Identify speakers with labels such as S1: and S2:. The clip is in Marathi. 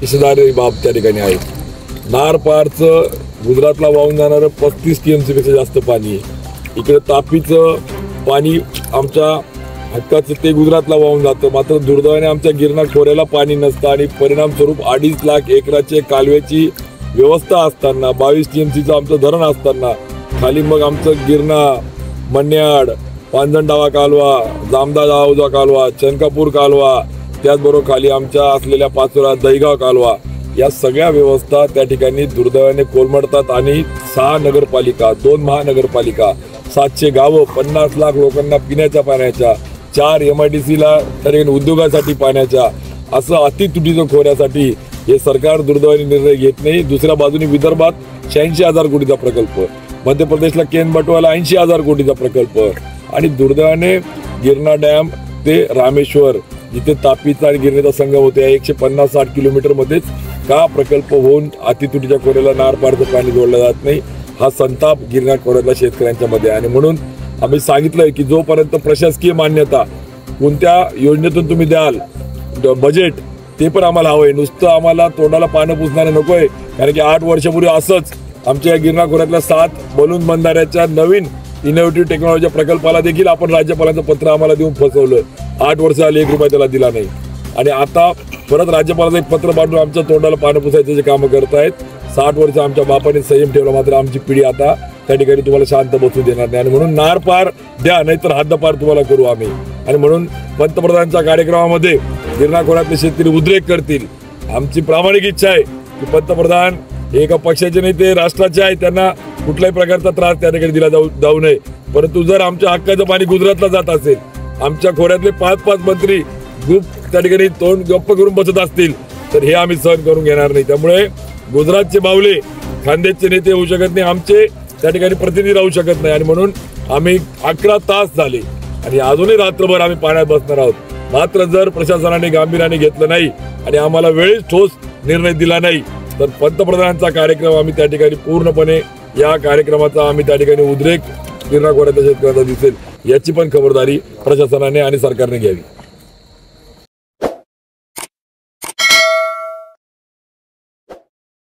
S1: इशदारी बाब त्या ठिकाणी आहे। नार पारचं गुजरातला वाहून जाणारं 35 TMC पेक्षा जास्त पाणी आहे। इकडे तापीचं पाणी आमच्या हक्काचं ते गुजरातला वाहून जातं, मात्र दुर्दैवाने आमच्या गिरणा खोऱ्याला पाणी नसतं आणि परिणामस्वरूप 2.5 लाख एकराचे कालव्याची व्यवस्था असताना 22 TMCचं आमचं धरण असताना खाली मग आमचं गिरणा, मन्याड, पांजणडावा कालवा, जामदा जावजा कालवा, चनकापूर कालवा, त्याचबरोबर खाली आमच्या असलेल्या पाचोरा दहीगाव कालवा या सगळ्या व्यवस्था त्या ठिकाणी दुर्दैवाने कोलमडतात आणि 6 नगरपालिका, 2 महानगरपालिका, 700 गावं, 50 लाख लोकांना पिण्याच्या पाण्याच्या, 4 MIDCला त्या ठिकाणी उद्योगासाठी पाण्याच्या, असं अतितुटीचं खोऱ्यासाठी हे सरकार दुर्दैवाने निर्णय घेत नाही। दुसऱ्या बाजूने विदर्भात 86,000 कोटीचा प्रकल्प, मध्य प्रदेशला केन बटवाला 80,000 कोटीचा प्रकल्प आणि दुर्दैवाने गिरणा डॅम ते रामेश्वर जिथे तापीचा आणि गिरणेचा संगम होते 150-60 किलोमीटर मध्येच का प्रकल्प होऊन अतितुटीच्या खोऱ्याला नार पारचं पाणी जोडलं जात नाही, हा संताप गिरणा खोऱ्यातल्या शेतकऱ्यांच्या मध्ये। आणि म्हणून आम्ही सांगितलंय की जोपर्यंत प्रशासकीय मान्यता कोणत्या योजनेतून तुम्ही द्याल बजेट ते पण आम्हाला हवंय, नुसतं आम्हाला तोंडाला पानं पुसणारं नकोय। कारण की 8 वर्षापूर्वी असंच आमच्या गिरणा खोऱ्यातल्या 7 बलून बंधाऱ्याच्या नवीन इनोव्हेटिव्ह टेक्नॉलॉजी प्रकल्पाला देखील आपण राज्यपालांचं पत्र आम्हाला देऊन फसवलं। 8 वर्ष आले 1 रुपया त्याला दिला नाही आणि आता परत राज्यपालाचं एक पत्र पाठवून आमच्या तोंडाला पानं पुसायचे कामं करतायत। 60 वर्ष आमच्या बापाने संयम ठेवला, मात्र आमची पिढी आता त्या ठिकाणी तुम्हाला शांत बसू देणार नाही आणि म्हणून नार पार द्या, नाहीतर हद्दपार तुम्हाला करू आम्ही। आणि म्हणून पंतप्रधानांच्या कार्यक्रमामध्ये गिरणा खोऱ्यातले शेतकरी उद्रेक करतील। आमची प्रामाणिक इच्छा आहे की पंतप्रधान एका पक्षाचे नाही, ते राष्ट्राचे आहे, त्यांना कुठल्याही प्रकारचा त्रास त्या ठिकाणी दिला जाऊ नये। परंतु जर आमच्या हक्काचं पाणी गुजरातला जात असेल, आमच्या खोऱ्यातले 5-5 मंत्री ग्रुप त्या ठिकाणी तोंड गप्प करून बसत असतील, तर हे आम्ही सहन करून घेणार नाही। त्यामुळे गुजरातचे बावले खानदेशचे नेते होऊ शकत नाही, आमचे त्या ठिकाणी प्रतिनिधी राहू शकत नाही आणि म्हणून आम्ही 11 तास झाले आणि अजूनही रात्रभर आम्ही पाण्यात बसणार आहोत। मात्र जर प्रशासनाने गांभीर्याने घेतलं नाही आणि आम्हाला वेळेस ठोस निर्णय दिला नाही तर पंतप्रधानांचा कार्यक्रम आम्ही त्या ठिकाणी पूर्णपणे या कार्यक्रमाचा आम्ही त्या ठिकाणी उद्रेक गिरणा खोऱ्यातल्या शेतकऱ्यांचा दिसेल, याची पण खबरदारी प्रशासनाने आणि सरकारने घ्यावी।